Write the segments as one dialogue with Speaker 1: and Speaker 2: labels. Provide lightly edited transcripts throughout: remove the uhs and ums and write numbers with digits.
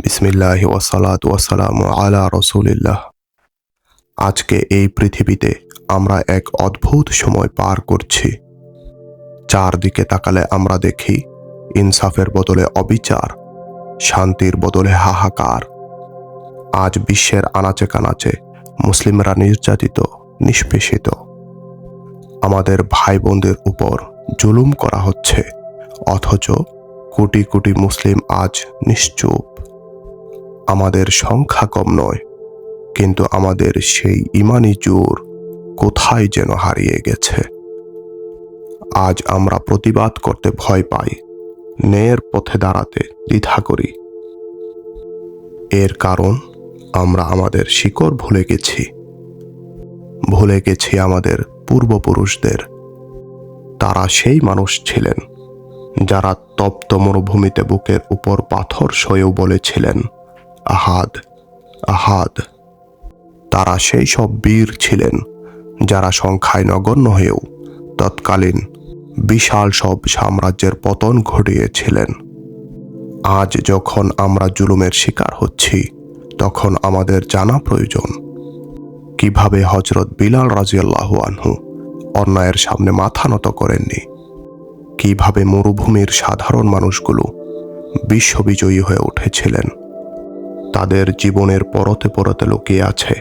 Speaker 1: বিসমিল্লাহি ওয়াসসালাতু ওয়াসসালামু আলা রাসূলিল্লাহ। আজকে এই পৃথিবীতে আমরা এক অদ্ভুত সময় পার করছি। চারদিকে তাকালে আমরা দেখি ইনসাফের বদলে অবিচার, শান্তির বদলে হাহাকার। আজ বিশ্বের আনাচে কানাচে মুসলিমরা নির্যাতিত, নিষ্পেষিত। আমাদের ভাই বোনদের উপর জুলুম করা হচ্ছে, অথচ কোটি কোটি মুসলিম আজ নিশ্চুপ। আমাদের সংখ্যা কম নয়, কিন্তু আমাদের সেই ইমানি জোর কোথায় যেন হারিয়ে গেছে। আজ আমরা প্রতিবাদ করতে ভয় পাই, ন্যায়ের পথে দাঁড়াতে দ্বিধা করি। এর কারণ আমরা আমাদের শিকড় ভুলে গেছি আমাদের পূর্বপুরুষদের। তারা সেই মানুষ ছিলেন যারা তপ্ত মরুভূমিতে বুকের উপর পাথর সয়েও বলেছিলেন, আহাদ আহাদ। তারা সেই সব বীর ছিলেন যারা সংখ্যায় নগণ্য হয়েও তৎকালীন বিশাল সব সাম্রাজ্যের পতন ঘটিয়েছিলেন। আজ যখন আমরা জুলুমের শিকার হচ্ছি, তখন আমাদের জানা প্রয়োজন কিভাবে হযরত বিলাল রাদিয়াল্লাহু আনহু অন্যায়ের সামনে মাথা নত করেননি, কিভাবে মরুভূমির সাধারণ মানুষগুলো বিশ্ববিজয়ী হয়ে উঠেছিলেন। তাদের জীবনের পরতে পরতে লুকিয়ে আছে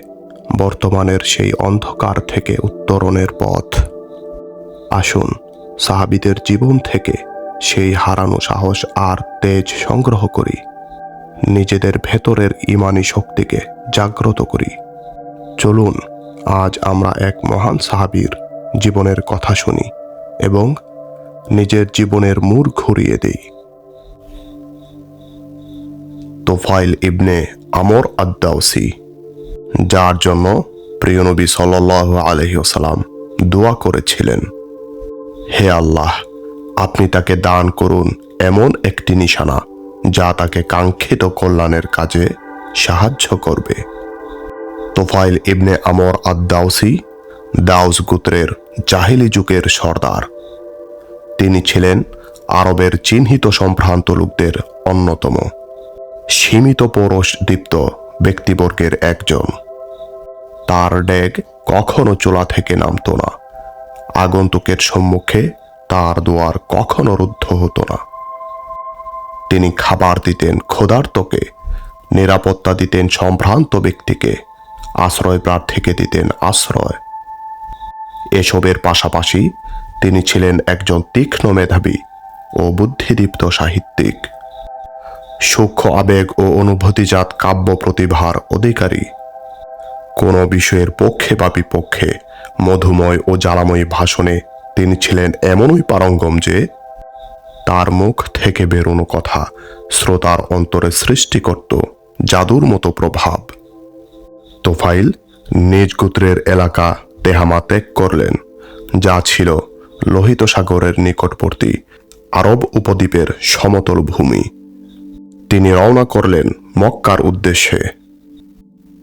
Speaker 1: বর্তমানের সেই অন্ধকার থেকে উত্তরণের পথ। আসুন সাহাবীদের জীবন থেকে সেই হারানো সাহস আর তেজ সংগ্রহ করি, নিজেদের ভেতরের ঈমানি শক্তিকে জাগ্রত করি। চলুন আজ আমরা এক মহান সাহাবীর জীবনের কথা শুনি এবং নিজের জীবনের মোড় ঘুরিয়ে দেই। তুফাইল ইবনে আমর আদ-দাওসী, যার জন্য প্রিয় নবী সাল্লাল্লাহু আলাইহি ওয়াসাল্লাম দোয়া করেছিলেন, হে আল্লাহ, আপনি তাকে দান করুন এমন একটি নিশানা যা তাকে কাঙ্ক্ষিত কল্যাণের কাজে সাহায্য করবে। তুফাইল ইবনে আমর আদ-দাওসী দাউস গোত্রের জাহিলি যুগের সর্দার। তিনি ছিলেন আরবের চিহ্নিত সম্ভ্রান্ত লোকদের অন্যতম সীমিত পৌরুষদীপ্ত ব্যক্তিবর্গের একজন। তার ডেগ কখনো চুলা থেকে নামতো না, আগন্তুকের সম্মুখে তার দুয়ার কখনো রুদ্ধ হতো না। তিনি খাবার দিতেন ক্ষুধার্তকে, নিরাপত্তা দিতেন সম্ভ্রান্ত ব্যক্তিকে, আশ্রয় প্রার্থীকে দিতেন আশ্রয়। এসবের পাশাপাশি তিনি ছিলেন একজন তীক্ষ্ণ মেধাবী ও বুদ্ধিদীপ্ত সাহিত্যিক, সূক্ষ্ম আবেগ ও অনুভূতিজাত কাব্য প্রতিভার অধিকারী। কোনো বিষয়ের পক্ষে বা বিপক্ষে মধুময় ও জ্বালাময়ী ভাষণে তিনি ছিলেন এমনই পারঙ্গম যে তার মুখ থেকে বেরোনো কথা শ্রোতার অন্তরে সৃষ্টি করত জাদুর মতো প্রভাব। তুফাইল নিজ গোত্রের এলাকা তেহামা ত্যাগ করলেন, যা ছিল লোহিত সাগরের নিকটবর্তী আরব উপদ্বীপের সমতল ভূমি। তিনি রওনা করলেন মক্কার উদ্দেশ্যে।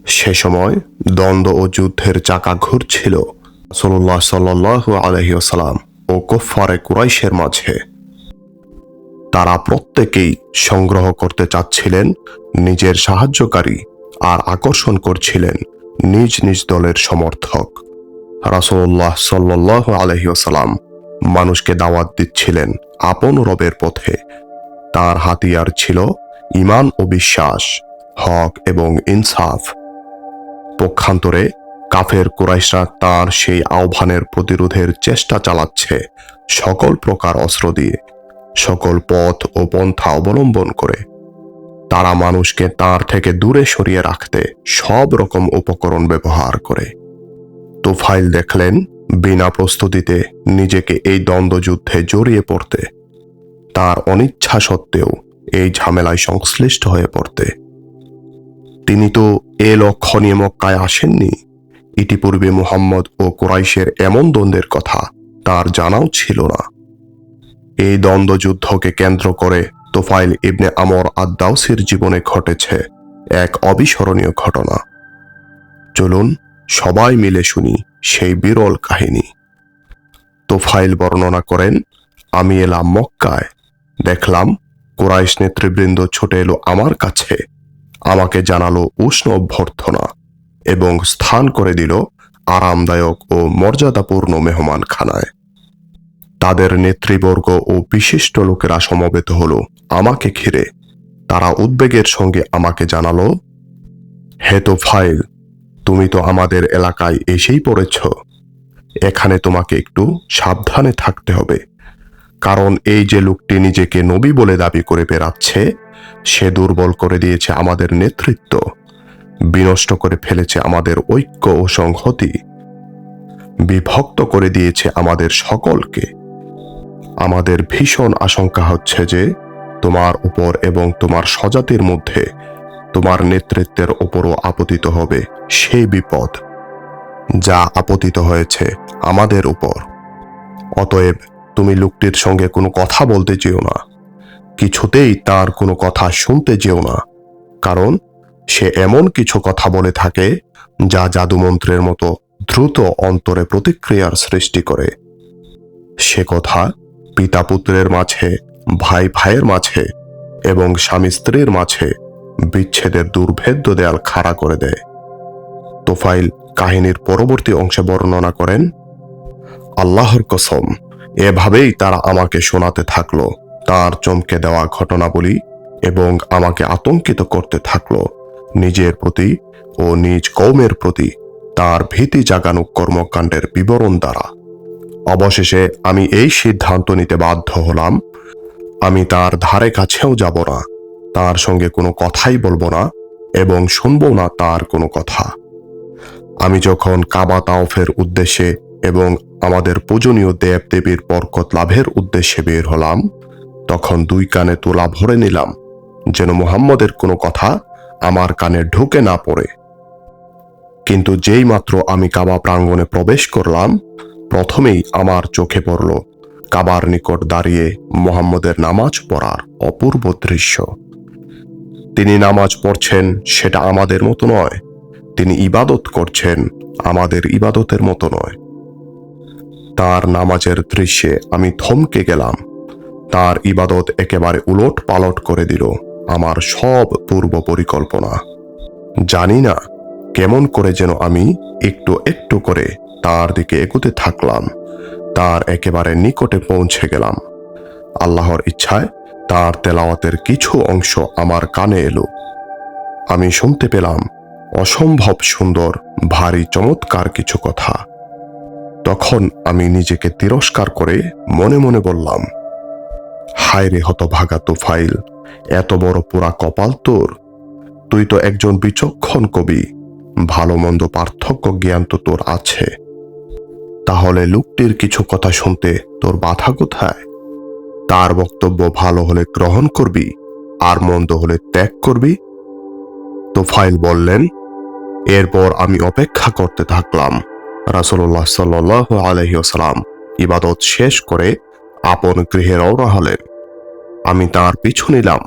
Speaker 1: সে সময় দ্বন্দ্ব ও যুদ্ধের চাকা ঘুরছিল রাসূলুল্লাহ সাল্লাল্লাহু আলাইহি ওয়াসাল্লাম ও কুফফারে কুরাইশের মাঝে। তারা প্রত্যেকেই সংগ্রহ করতে চাচ্ছিলেন নিজের সাহায্যকারী আর আকর্ষণ করছিলেন নিজ নিজ দলের সমর্থক। রাসূলুল্লাহ সাল্লাল্লাহু আলাইহি ওয়াসাল্লাম মানুষকে দাওয়াত দিচ্ছিলেন আপন রবের পথে। তার হাতিয়ার ছিল ঈমান ও বিশ্বাস, হক এবং ইনসাফ। পক্ষান্তরে কাফের কুরাইশরা তার সেই আহ্বানের প্রতিরোধের চেষ্টা চালাচ্ছে সকল প্রকার অস্ত্র দিয়ে, সকল পথ ও পন্থা অবলম্বন করে। তারা মানুষকে তার থেকে দূরে সরিয়ে রাখতে সব রকম উপকরণ ব্যবহার করে। তুফাইল দেখলেন বিনা প্রস্তুতিতে নিজেকে এই দ্বন্দ্বযুদ্ধে জড়িয়ে পড়তে, তার অনিচ্ছা সত্ত্বেও এই ঝামেলায় সংশ্লিষ্ট হয়ে পড়তে। তিনি তো এ লক্ষ্য নিয়ে মক্কায় আসেননি। ইতিপূর্বে মুহাম্মদ ও কুরাইশের এমন দ্বন্দ্বের কথা তার জানাও ছিল না। এই দ্বন্দ্বযুদ্ধকে কেন্দ্র করে তুফাইল ইবনে আমর আদ-দাওসীর জীবনে ঘটেছে এক অবিস্মরণীয় ঘটনা। চলুন সবাই মিলে শুনি সেই বিরল কাহিনী। তুফাইল বর্ণনা করেন, আমি এলাম মক্কায়, দেখলাম কুরাইশ নেতৃবৃন্দ ছুটে এলো আমার কাছে। আমাকে জানালো উষ্ণ অভ্যর্থনা এবং স্থান করে দিল আরামদায়ক ও মর্যাদাপূর্ণ মেহমানখানায়। তাদের নেতৃবর্গ ও বিশিষ্ট লোকেরা সমবেত হলো আমাকে ঘিরে। তারা উদ্বেগের সঙ্গে আমাকে জানালো, হে তোফাইল, তুমি তো আমাদের এলাকায় এসেই পড়েছ। এখানে তোমাকে একটু সাবধানে থাকতে হবে, কারণ এই যে লোকটি নিজেকে নবী বলে দাবি করে বেড়াচ্ছে, সে দুর্বল করে দিয়েছে আমাদের নেতৃত্ব, বিনষ্ট করে ফেলেছে আমাদের ঐক্য ও সংহতি, বিভক্ত করে দিয়েছে আমাদের সকলকে। আমাদের ভীষণ আশঙ্কা হচ্ছে যে তোমার উপর এবং তোমার স্বজাতির মধ্যে তোমার নেতৃত্বের ওপরও আপতিত হবে সেই বিপদ যা আপতিত হয়েছে আমাদের উপর। অতএব তুমি লোকটির সঙ্গে কোনো কথা বলতে যেও না, কিছুতেই তার কোনো কথা শুনতে যেও না, কারণ সে এমন কিছু কথা বলে থাকে যা জাদুমন্ত্রের মতো দ্রুত অন্তরে প্রতিক্রিয়ার সৃষ্টি করে। সে কথা পিতা পুত্রের মাঝে, ভাই ভাইয়ের মাঝে এবং স্বামী স্ত্রীর মাঝে বিচ্ছেদের দুর্ভেদ্য দেয়াল খাড়া করে দেয়। তোফাইল কাহিনীর পরবর্তী অংশে বর্ণনা করেন, আল্লাহর কসম, এভাবেই তারা আমাকে শোনাতে থাকলো তার চমকে দেওয়া ঘটনাবলী এবং আমাকে আতঙ্কিত করতে থাকলো নিজের প্রতি ও নিজ কওমের প্রতি তার ভীতি জাগানো কর্মকাণ্ডের বিবরণ দ্বারা। অবশেষে আমি এই সিদ্ধান্ত নিতে বাধ্য হলাম, আমি তার ধারে কাছেও যাব না, তার সঙ্গে কোনো কথাই বলবো না এবং শুনবো না তার কোনো কথা। আমি যখন কাবা তাওফের উদ্দেশ্যে এবং আমাদের পূজনীয় দেব দেবীর বরকত লাভের উদ্দেশ্যে বের হলাম, তখন দুই কানে তোলা ভরে নিলাম যেন মুহাম্মদের কোনো কথা আমার কানে ঢুকে না পড়ে। কিন্তু যেই মাত্র আমি কাবা প্রাঙ্গণে প্রবেশ করলাম, প্রথমেই আমার চোখে পড়ল কাবার নিকট দাঁড়িয়ে মুহাম্মদের নামাজ পড়ার অপূর্ব দৃশ্য। তিনি নামাজ পড়ছেন সেটা আমাদের মতো নয়, তিনি ইবাদত করছেন আমাদের ইবাদতের মতো নয়। তার নামাজের দৃশ্যে আমি থমকে গেলাম। তার ইবাদত একেবারে উলট পালট করে দিল আমার সব পূর্ব পরিকল্পনা। জানি না কেমন করে যেন আমি একটু একটু করে তার দিকে এগোতে থাকলাম, তার একেবারে নিকটে পৌঁছে গেলাম। আল্লাহর ইচ্ছায় তার তেলাওয়াতের কিছু অংশ আমার কানে এলো। আমি শুনতে পেলাম অসম্ভব সুন্দর, ভারী চমৎকার কিছু কথা। তখন আমি নিজেকে তিরস্কার করে মনে মনে বললাম, হায় রে হতভাগা তোফাইল, এত বড় পুরা কপাল তোর! তুই তো একজন বিচক্ষণ কবি, ভালো মন্দ পার্থক্য জ্ঞান তো তোর আছে, তাহলে লোকটির কিছু কথা শুনতে তোর বাধা কোথায়? তার বক্তব্য ভালো হলে গ্রহণ করবি, আর মন্দ হলে ত্যাগ করবি। তোফাইল বললেন, এরপর আমি অপেক্ষা করতে থাকলাম। রাসূলুল্লাহ সাল্লাল্লাহু আলাইহি ওয়াসাল্লাম ইবাদত শেষ করে আপন গৃহে রওনা হলেন। আমি তার পিছু নিলাম।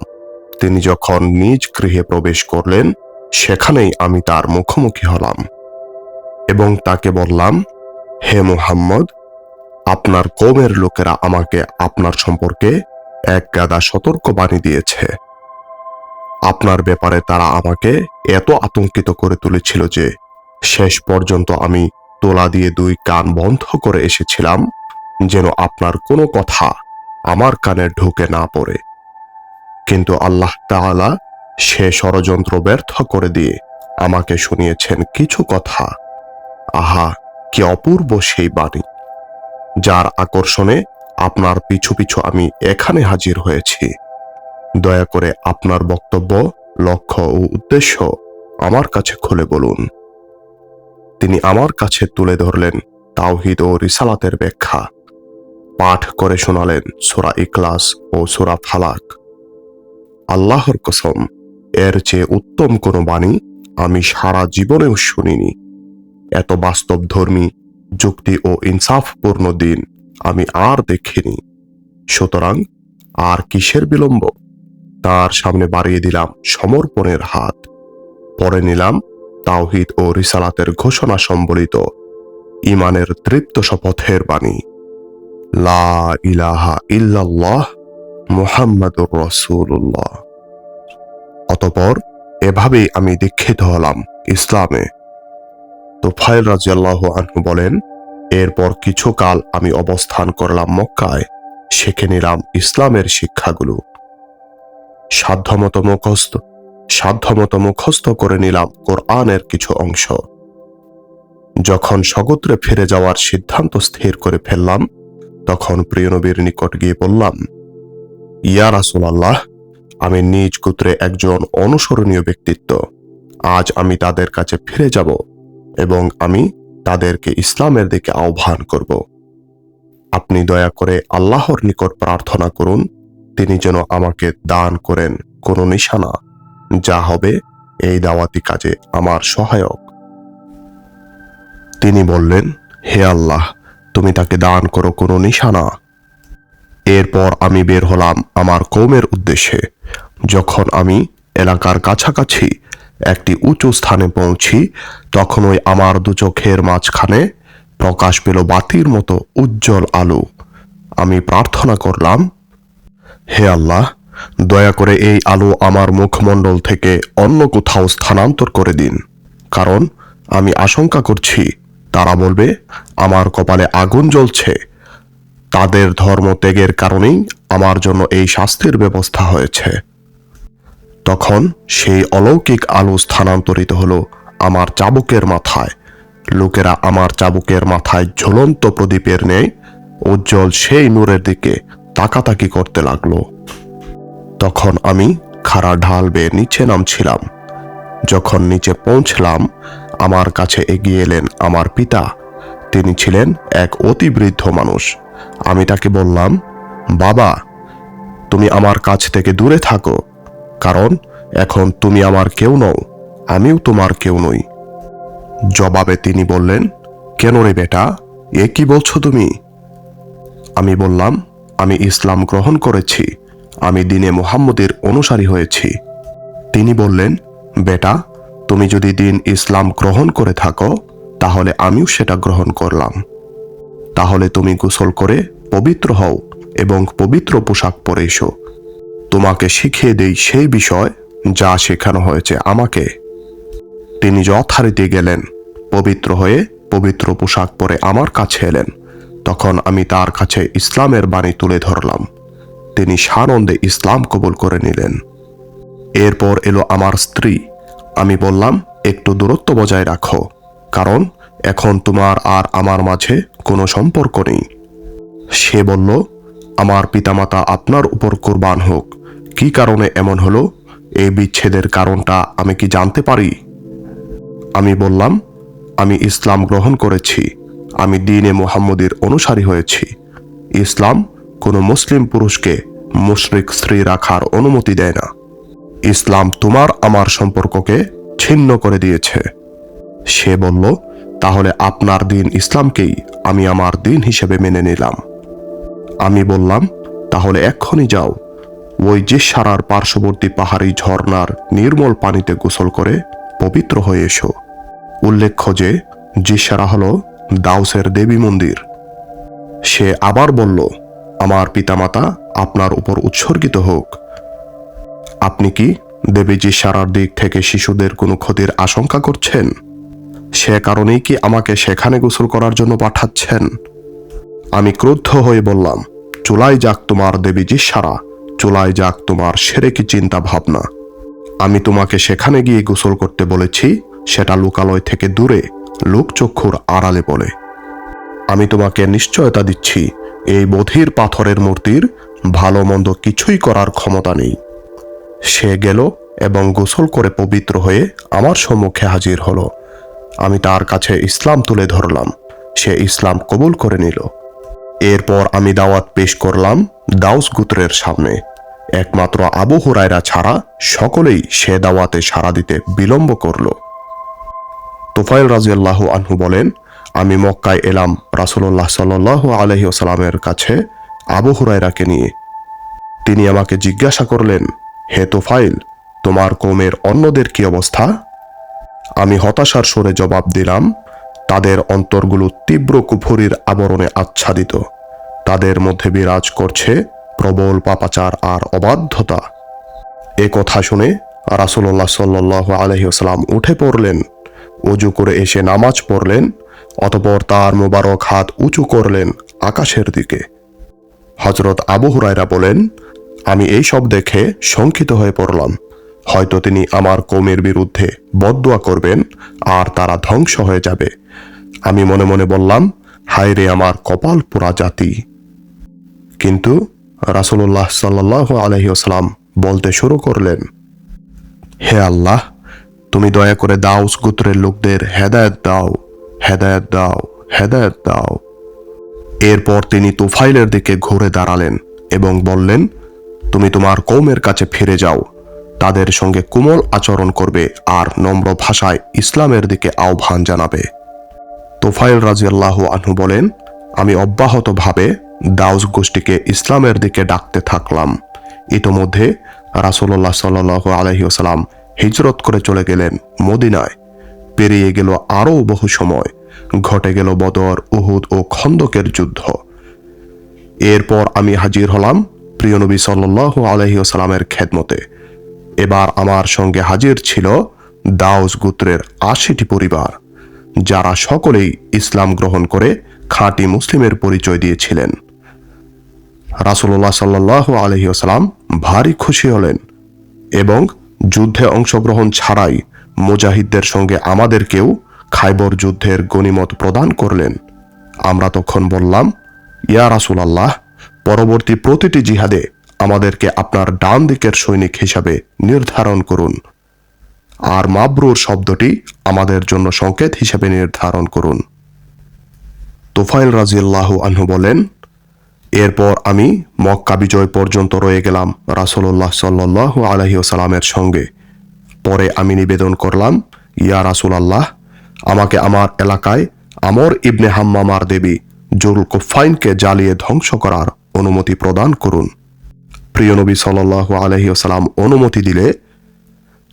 Speaker 1: তিনি যখন নিজ গৃহে প্রবেশ করলেন, সেখানেই আমি তার মুখোমুখি হলাম এবং তাকে বললাম, হে মুহাম্মদ, আপনার কওমের লোকেরা আমাকে আপনার সম্পর্কে এক গাদা সতর্কবাণী দিয়েছে। আপনার ব্যাপারে তারা আমাকে এত আতঙ্কিত করে তুলেছিল যে শেষ পর্যন্ত আমি তোলা দিয়ে দুই কান বন্ধ করে এসেছিলাম যেন আপনার কোনো কথা আমার কানে ঢুকে না পড়ে। কিন্তু আল্লাহ তাআলা সে ষড়যন্ত্র ব্যর্থ করে দিয়ে আমাকে শুনিয়েছেন কিছু কথা। আহা, কি অপূর্ব সেই বাণী, যার আকর্ষণে আপনার পিছু পিছু আমি এখানে হাজির হয়েছি। দয়া করে আপনার বক্তব্য, লক্ষ্য ও উদ্দেশ্য আমার কাছে খুলে বলুন। তিনি আমার কাছে তুলে ধরলেন তাওহীদ ও রিসালাতের ব্যাখ্যা, পাঠ করে শোনালেন সূরা ইখলাস ও সূরা ফালাক। আল্লাহর কসম, এর চেয়ে উত্তম কোনো বাণী আমি সারা জীবনেও শুনিনি। এত বাস্তবধর্মী, যুক্তি ও ইনসাফপূর্ণ দিন আমি আর দেখিনি। সুতরাং আর কিসের বিলম্ব? তার সামনে বাড়িয়ে দিলাম সমর্পণের হাত, পরে নিলাম তাওহীদ ও রিসালাতের ঘোষণা সম্বলিত ঈমানের তৃপ্ত শপথের বাণী, লা ইলাহা ইল্লাল্লাহ মুহাম্মাদুর রাসূলুল্লাহ। অতঃপর এভাবেই আমি দীক্ষিত হলাম ইসলামে। তুফাইল রাদিয়াল্লাহু আনহু বলেন, এরপর কিছু কাল আমি অবস্থান করলাম মক্কায়, শিখে নিলাম ইসলামের শিক্ষাগুলো। সাধ্যমতো মুখস্থ করে নিলাম কোরআনের কিছু অংশ। যখন স্বগোত্রে ফিরে যাওয়ার সিদ্ধান্ত স্থির করে ফেললাম, তখন প্রিয় নবীর নিকট গিয়ে বললাম, ইয়া রাসূলুল্লাহ, আমি নিজ গোত্রে একজন অনুসরণীয় ব্যক্তিত্ব। আজ আমি তাদের কাছে ফিরে যাব এবং আমি তাদেরকে ইসলামের দিকে আহ্বান করব। আপনি দয়া করে আল্লাহর নিকট প্রার্থনা করুন, তিনি যেন আমাকে দান করেন কোনো নিশানা, যা হবে এই দাওয়াতি কাজে আমার সহায়ক। তিনি বললেন, হে আল্লাহ, তুমি তাকে দান করো কোনো নিশানা। এরপর আমি বের হলাম আমার কওমের উদ্দেশ্যে। যখন আমি এলাকার কাছাকাছি একটি উঁচু স্থানে পৌঁছি, তখনই আমার দু চোখের মাঝখানে প্রকাশ পেল বাতির মতো উজ্জ্বল আলো। আমি প্রার্থনা করলাম, হে আল্লাহ, দয়া করে এই আলো আমার মুখমণ্ডল থেকে অন্য কোথাও স্থানান্তর করে দিন, কারণ আমি আশঙ্কা করছি তারা বলবে আমার কপালে আগুন জ্বলছে। তাদের ধর্ম ত্যাগের কারণেই আমার জন্য এই শাস্তির ব্যবস্থা হয়েছে। তখন সেই অলৌকিক আলো স্থানান্তরিত হলো আমার চাবুকের মাথায়। লোকেরা আমার চাবুকের মাথায় ঝুলন্ত প্রদীপের ন্যায় উজ্জ্বল সেই নূরের দিকে তাকাতাকি করতে লাগলো। তখন আমি খাড়া ঢাল বেয়ে নিচে নামছিলাম। যখন নিচে পৌঁছলাম, আমার কাছে এগিয়ে এলেন আমার পিতা। তিনি ছিলেন এক অতি বৃদ্ধ মানুষ। আমি তাকে বললাম, বাবা, তুমি আমার কাছ থেকে দূরে থাকো, কারণ এখন তুমি আমার কেউ নও, আমিও তোমার কেউ নই। জবাবে তিনি বললেন, কেন রে বেটা, এ কি বলছো তুমি? আমি বললাম, আমি ইসলাম গ্রহণ করেছি, আমি দ্বীনে মুহাম্মদের অনুসারী হয়েছি। তিনি বললেন, বেটা, তুমি যদি দ্বীন ইসলাম গ্রহণ করে থাকো, তাহলে আমিও সেটা গ্রহণ করলাম। তাহলে তুমি গোসল করে পবিত্র হও এবং পবিত্র পোশাক পরে এসো। তোমাকে শিখিয়ে দেই সেই বিষয় যা শেখানো হয়েছে আমাকে। তিনি যথারীতি গেলেন, পবিত্র হয়ে পবিত্র পোশাক পরে আমার কাছে এলেন। তখন আমি তার কাছে ইসলামের বাণী তুলে ধরলাম। তিনি সানন্দে ইসলাম কবুল করে নিলেন। এরপর এলো আমার স্ত্রী। আমি বললাম, একটু দূরত্ব বজায় রাখো, কারণ এখন তোমার আর আমার মাঝে কোনো সম্পর্ক নেই। সে বলল, আমার পিতামাতা আপনার উপর কুরবান হোক, কি কারণে এমন হলো? এই বিচ্ছেদের কারণটা আমি কি জানতে পারি? আমি বললাম, আমি ইসলাম গ্রহণ করেছি, আমি দ্বীনে মুহাম্মদের অনুসারী হয়েছি। ইসলাম কোনো মুসলিম পুরুষকে মুশরিক স্ত্রী রাখার অনুমতি দেয় না। ইসলাম তোমার আমার সম্পর্ককে ছিন্ন করে দিয়েছে। সে বলল, তাহলে আপনার দ্বীন ইসলামকেই আমি আমার দ্বীন হিসেবে মেনে নিলাম। আমি বললাম, তাহলে এক্ষুনি যাও, ওই জিশারার পার্শ্ববর্তী পাহাড়ি ঝর্ণার নির্মল পানিতে গোসল করে পবিত্র হয়ে এসো। উল্লেখ্য যে জিশারা হলো দাউসের দেবী মন্দির। সে আবার বলল, আমার পিতামাতা আপনার উপর উৎসর্গিত হোক। আপনি কি দেবী জিশারার দিক থেকে শিশুদের কোনো ক্ষতির আশঙ্কা করছেন? সে কারণেই কি আমাকে সেখানে গোসল করার জন্য পাঠাচ্ছেন? আমি ক্রুদ্ধ হয়ে বললাম, চুলায় যাক তোমার দেবী জিশারা, চুলায় যাক তোমার শিরকি চিন্তা ভাবনা। আমি তোমাকে সেখানে গিয়ে গোসল করতে বলেছি, সেটা লোকালয় থেকে দূরে, লোকচক্ষুর আড়ালে বলে। আমি তোমাকে নিশ্চয়তা দিচ্ছি, এই বধির পাথরের মূর্তির ভালো মন্দ কিছুই করার ক্ষমতা নেই। সে গেল এবং গোসল করে পবিত্র হয়ে আমার সম্মুখে হাজির হলো। আমি তার কাছে ইসলাম তুলে ধরলাম। সে ইসলাম কবুল করে নিল। এরপর আমি দাওয়াত পেশ করলাম দাউস গোত্রের সামনে। একমাত্র আবু হুরায়রা ছাড়া সকলেই সে দাওয়াতে সাড়া দিতে বিলম্ব করল। তুফাইল রাদিয়াল্লাহু আনহু বলেন, আমি মক্কায় এলাম রাসূলুল্লাহ সাল্লাল্লাহু আলাইহি ওয়াসাল্লামের কাছে আবু হুরায়রাকে নিয়ে। তিনি আমাকে জিজ্ঞাসা করলেন, হে তুফাইল, তোমার কওমের অন্যদের কি অবস্থা? আমি হতাশার সুরে জবাব দিলাম, তাদের অন্তরগুলো তীব্র কুফরির আবরণে আচ্ছাদিত। তাদের মধ্যে বিরাজ করছে প্রবল পাপাচার আর অবাধ্যতা। এ কথা শুনে রাসূলুল্লাহ সাল্লাল্লাহু আলাইহি ওয়াসাল্লাম উঠে পড়লেন, ওযু করে এসে নামাজ পড়লেন, অতঃপর তার মোবারক হাত উঁচু করলেন আকাশের দিকে। হযরত আবু হুরায়রা বলেন, আমি এই সব দেখে শঙ্কিত হয়ে পড়লাম, হয়তো তিনি আমার কওমের বিরুদ্ধে বদদুয়া করবেন আর তারা ধ্বংস হয়ে যাবে। আমি মনে মনে বললাম, হায় রে আমার কপাল পোড়া জাতি। কিন্তু রাসূলুল্লাহ সাল্লাল্লাহু আলাইহি ওয়াসাল্লাম বলতে শুরু করলেন, হে আল্লাহ, তুমি দয়া করে দাউস গোত্রের লোকদের হেদায়েত দাও, হেদায়েত দাও, হেদায়েত দাও। এরপর তিনি তুফাইলের দিকে ঘুরে দাঁড়ালেন এবং বললেন, তুমি তোমার কওমের কাছে ফিরে যাও, তাদের সঙ্গে কোমল আচরণ করবে আর নম্র ভাষায় ইসলামের দিকে আহ্বান জানাবে। তুফাইল রাদিয়াল্লাহু আনহু বলেন, আমি অব্যাহতভাবে দাউস গোষ্ঠীকে ইসলামের দিকে ডাকতে থাকলাম। ইতোমধ্যে রাসূলুল্লাহ সাল্লাল্লাহু আলাইহি ওয়াসাল্লাম হিজরত করে চলে গেলেন মদিনায়। পেরিয়ে গেল আরও বহু সময়, ঘটে গেল বদর, উহুদ ও খন্দকের যুদ্ধ। এরপর আমি হাজির হলাম প্রিয় নবী সাল্লাল্লাহু আলাইহি ওয়াসাল্লামের খেদমতে। এবার আমার সঙ্গে হাজির ছিল দাউস গোত্রের ৮০টি পরিবার, যারা সকলেই ইসলাম গ্রহণ করে খাঁটি মুসলিমের পরিচয় দিয়েছিলেন। রাসূলুল্লাহ সাল্লাল্লাহু আলাইহি ওয়াসাল্লাম ভারী খুশি হলেন এবং যুদ্ধে অংশগ্রহণ ছাড়াই মুজাহিদদের সঙ্গে আমাদেরকেও খায়বর যুদ্ধের গনিমত প্রদান করলেন। আমরা তখন বললাম, ইয়া রাসূলুল্লাহ, পরবর্তী প্রতিটি জিহাদে আমাদেরকে আপনার ডান দিকের সৈনিক হিসাবে নির্ধারণ করুন, আর মাবরুর শব্দটি আমাদের জন্য সংকেত হিসেবে নির্ধারণ করুন। তুফাইল রাদিয়াল্লাহু আনহু বলেন, এরপর আমি মক্কা বিজয় পর্যন্ত রয়ে গেলাম রাসূলুল্লাহ সাল্লাল্লাহু আলাইহি ওয়াসাল্লামের সঙ্গে। পরে আমি নিবেদন করলাম, ইয়া রাসূলুল্লাহ, আমাকে আমার এলাকায় আমর ইবনে হাম্মামার দেবী জুলকুফাইনকে জ্বালিয়ে ধ্বংস করার অনুমতি প্রদান করুন। প্রিয় নবী সাল্লাল্লাহু আলাইহি ওয়াসাল্লাম অনুমতি দিলে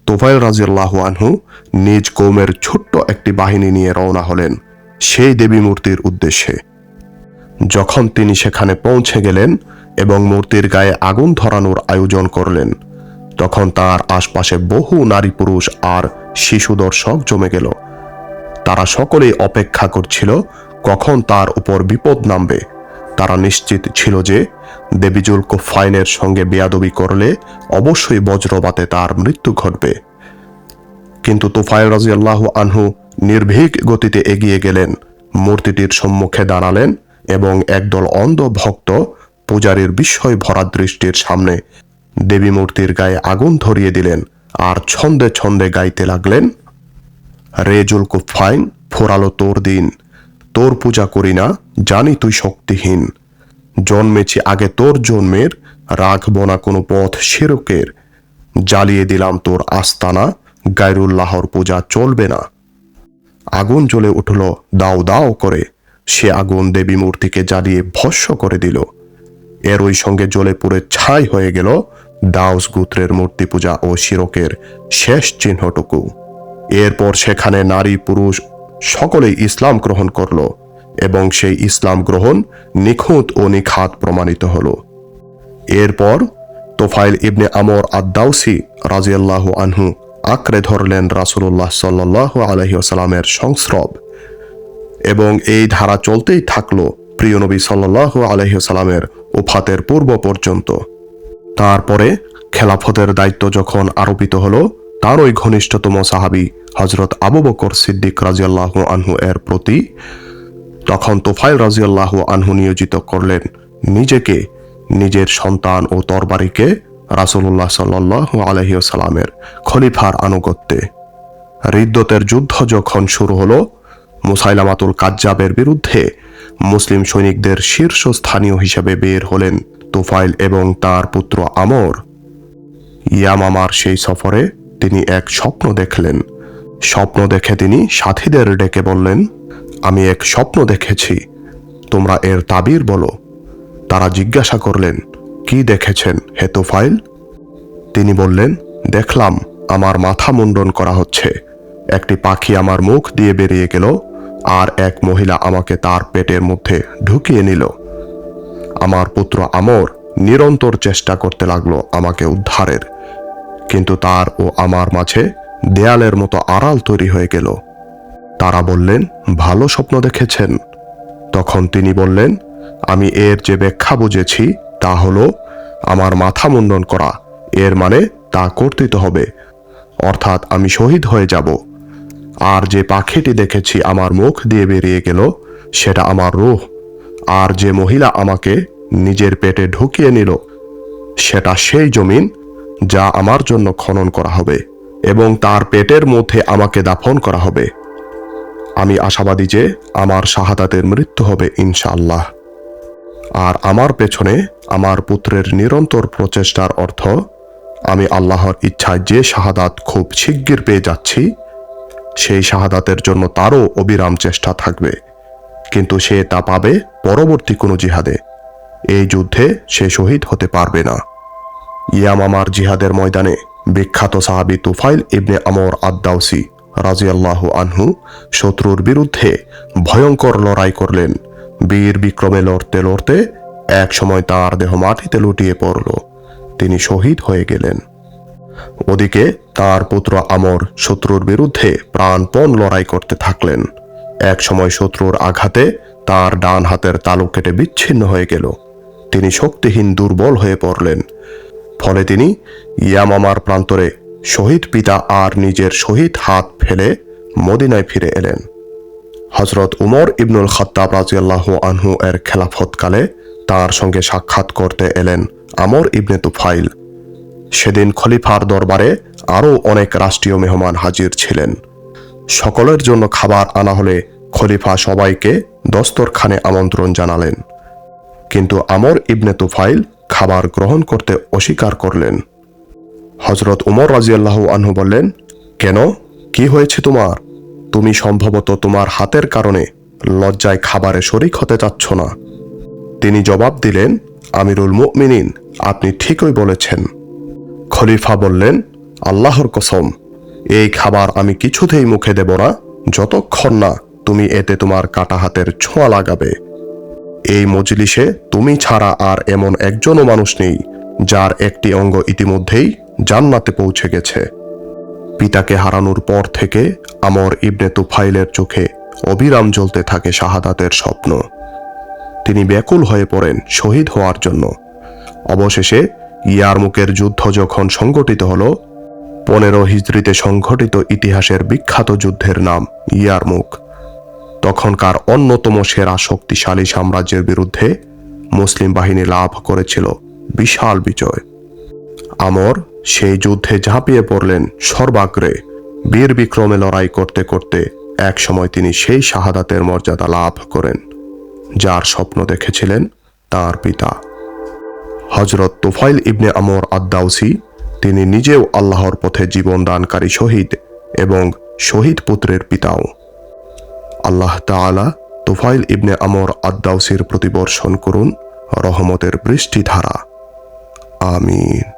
Speaker 1: তুফাইল রাদিয়াল্লাহু আনহু নিজ কওমের ছোট্ট একটি বাহিনী নিয়ে রওনা হলেন সেই দেবী মূর্তির উদ্দেশ্যে। যখন তিনি সেখানে পৌঁছে গেলেন এবং মূর্তির গায়ে আগুন ধরানোর আয়োজন করলেন, তখন তার আশপাশে বহু নারী পুরুষ আর শিশু দর্শক জমে গেল। তারা সকলেই অপেক্ষা করছিল কখন তার উপর বিপদ নামবে। তারা নিশ্চিত ছিল যে দেবী জুলকুফাইনের সঙ্গে বেয়াদবি করলে অবশ্যই বজ্রপাতে তার মৃত্যু ঘটবে। কিন্তু তুফাইল রাদিয়াল্লাহু আনহু নির্ভীক গতিতে এগিয়ে গেলেন, মূর্তিটির সম্মুখে দাঁড়ালেন এবং একদল অন্ধ ভক্ত পূজারীর বিস্ময় ভরা দৃষ্টির সামনে দেবী মূর্তির গায়ে আগুন ধরিয়ে দিলেন আর ছন্দে ছন্দে গাইতে লাগলেন, রে জুলকুফাইন, ফোরালো তোর দিন, তোর পূজা করি না, জানি তুই শক্তিহীন। জন্মেছি আগে তোর জন্মের, রাখব না কোনো পথ শিরকের। জ্বালিয়ে দিলাম তোর আস্তানা, গায়রুল্লাহর পূজা চলবে না। আগুন জ্বলে উঠল দাও দাও করে, সে আগুন দেবী মূর্তিকে জ্বালিয়ে ভস্ম করে দিল। এর ওই সঙ্গে জ্বলে পুড়ে ছাই হয়ে গেল দাউস গোত্রের মূর্তি পূজা ও শিরকের শেষ চিহ্নটুকু। এরপর সেখানে নারী পুরুষ সকলেই ইসলাম গ্রহণ করল এবং সেই ইসলাম গ্রহণ নিখুঁত ও নিখাত প্রমাণিত হল। এরপর তুফাইল ইবনে আমর আদ-দাউসি রাদিয়াল্লাহু আনহু আঁকড়ে ধরলেন রাসূলুল্লাহ সাল্লাল্লাহু আলাইহি ওয়াসাল্লামের সংস্রব এবং এই ধারা চলতেই থাকলো প্রিয় নবী সাল্লাল্লাহু আলাইহি ওয়াসাল্লামের ওফাতের পূর্ব পর্যন্ত। তারপরে খেলাফতের দায়িত্ব যখন আরোপিত হলো তার ওই ঘনিষ্ঠতম সাহাবী হযরত আবু বকর সিদ্দিক রাদিয়াল্লাহু আনহু এর প্রতি, তখন তুফাইল রাদিয়াল্লাহু আনহু নিয়োজিত করলেন নিজেকে, নিজের সন্তান ও তরবারিকে রাসূলুল্লাহ সাল্লাল্লাহু আলাইহি ওয়াসাল্লামের খলিফার আনুগত্যে। রিদ্দতের যুদ্ধ যখন শুরু হলো, মুসাইলামাতুল কাজ্জাবের বিরুদ্ধে মুসলিম সৈনিকদের শীর্ষস্থানীয় হিসেবে বের হলেন তুফাইল এবং তার পুত্র আমর। ইয়ামামার সেই সফরে তিনি এক স্বপ্ন দেখলেন। স্বপ্ন দেখে তিনি সাথীদের ডেকে বললেন, আমি এক স্বপ্ন দেখেছি, তোমরা এর তাবির বলো। তারা জিজ্ঞাসা করলেন, কি দেখেছেন হে তুফাইল? তিনি বললেন, দেখলাম আমার মাথা মুন্ডন করা হচ্ছে, একটি পাখি আমার মুখ দিয়ে বেরিয়ে গেল আর এক মহিলা আমাকে তার পেটের মধ্যে ঢুকিয়ে নিল। আমার পুত্র আমর নিরন্তর চেষ্টা করতে লাগলো আমাকে উদ্ধারের, কিন্তু তার ও আমার মাঝে দেয়ালের মতো আড়াল তৈরি হয়ে গেল। তারা বললেন, ভালো স্বপ্ন দেখেছেন? তখন তিনি বললেন, আমি এর যে ব্যাখ্যা বুঝেছি তা হলো আমার মাথা মুন্ডন করা, এর মানে তা কর্তৃত হবে, অর্থাৎ আমি শহীদ হয়ে যাব। আর যে পাখিটি দেখেছি আমার মুখ দিয়ে বেরিয়ে গেল সেটা আমার রূহ। আর যে মহিলা আমাকে নিজের পেটে ঢুকিয়ে নিল সেটা সেই জমিন যা আমার জন্য খনন করা হবে এবং তার পেটের মধ্যে আমাকে দাফন করা হবে। আমি আশাবাদী যে আমার শাহাদাতের মৃত্যু হবে ইনশাআল্লাহ। আর আমার পেছনে আমার পুত্রের নিরন্তর প্রচেষ্টার অর্থ আমি আল্লাহর ইচ্ছায় যে শাহাদাত খুব শিগগির পেয়ে যাচ্ছি সেই শাহাদাতের জন্য তারও অবিরাম চেষ্টা থাকবে, কিন্তু সে তা পাবে পরবর্তী কোনো জিহাদে। এই যুদ্ধে সে শহীদ হতে পারবে না। ইয়ামামার জিহাদের ময়দানে বিখ্যাত সাহাবী তুফাইল ইবনে আমর আদ-দাওসী রাদিয়াল্লাহু আনহু শত্রুর বিরুদ্ধে ভয়ঙ্কর লড়াই করলেন। বীর বিক্রমে লড়তে লড়তে এক সময় তার দেহ মাটিতে লুটিয়ে পড়ল, তিনি শহীদ হয়ে গেলেন। ওদিকে তার পুত্র আমর শত্রুর বিরুদ্ধে প্রাণপণ লড়াই করতে থাকলেন। এক সময় শত্রুর আঘাতে তার ডান হাতের তালু কেটে বিচ্ছিন্ন হয়ে গেল, তিনি শক্তিহীন দুর্বল হয়ে পড়লেন। ফলে তিনি ইয়ামামার প্রান্তরে শহীদ পিতা আর নিজের শহীদ হাত ফেলে মদিনায় ফিরে এলেন। হযরত উমর ইবনুল খাত্তাব রাদিয়াল্লাহু আনহু এর খেলাফতকালে তার সঙ্গে সাক্ষাৎ করতে এলেন আমর ইবনে তুফাইল। সেদিন খলিফার দরবারে আরও অনেক রাষ্ট্রীয় মেহমান হাজির ছিলেন। সকলের জন্য খাবার আনা হলে খলিফা সবাইকে দস্তরখানে আমন্ত্রণ জানালেন, কিন্তু আমর ইবনে তুফাইল খাবার গ্রহণ করতে অস্বীকার করলেন। হযরত উমর রাদিয়াল্লাহু আনহু বললেন, কেন, কি হয়েছে তোমার? তুমি সম্ভবত তোমার হাতের কারণে লজ্জায় খাবারে শরিক হতে চাচ্ছ না। তিনি জবাব দিলেন, আমিরুল মুমিনিন, আপনি ঠিকই বলেছেন। খলিফা বললেন, আল্লাহর কসম, এই খাবার আমি কিছুতেই মুখে দেব না যতক্ষণ না তুমি এতে তোমার কাটা হাতের ছোঁয়া লাগাবে। এই মজলিসে তুমি ছাড়া আর এমন একজনও মানুষ নেই যার একটি অঙ্গ ইতিমধ্যেই জান্নাতে পৌঁছে গেছে। পিতাকে হারানোর পর থেকে আমর ইবনে তুফাইলের চোখে অবিরাম জ্বলতে থাকে শাহাদাতের স্বপ্ন। তিনি ব্যাকুল হয়ে পড়েন শহীদ হওয়ার জন্য। অবশেষে ইয়ারমুকের যুদ্ধ যখন সংগঠিত হল, 15 হিজরিতে সংঘটিত ইতিহাসের বিখ্যাত যুদ্ধের নাম ইয়ারমুক, তখনকার অন্যতম সেরা শক্তিশালী সাম্রাজ্যের বিরুদ্ধে মুসলিম বাহিনী লাভ করেছিল বিশাল বিজয়। আমর সেই যুদ্ধে ঝাঁপিয়ে পড়লেন সর্বাগ্রে। বীর বিক্রমে লড়াই করতে করতে এক সময় তিনি সেই শাহাদাতের মর্যাদা লাভ করেন যার স্বপ্ন দেখেছিলেন তার পিতা হযরত তুফাইল ইবনে আমর আদ-দাওসী। তিনি নিজেও আল্লাহর পথে জীবন দানকারী শহীদ এবং শহীদ পুত্রের পিতাও। আল্লাহ তাআলা তুফাইল ইবনে আমর আদ-দাওসীর প্রতি বর্ষণ করুন রহমতের বৃষ্টিধারা। আমিন।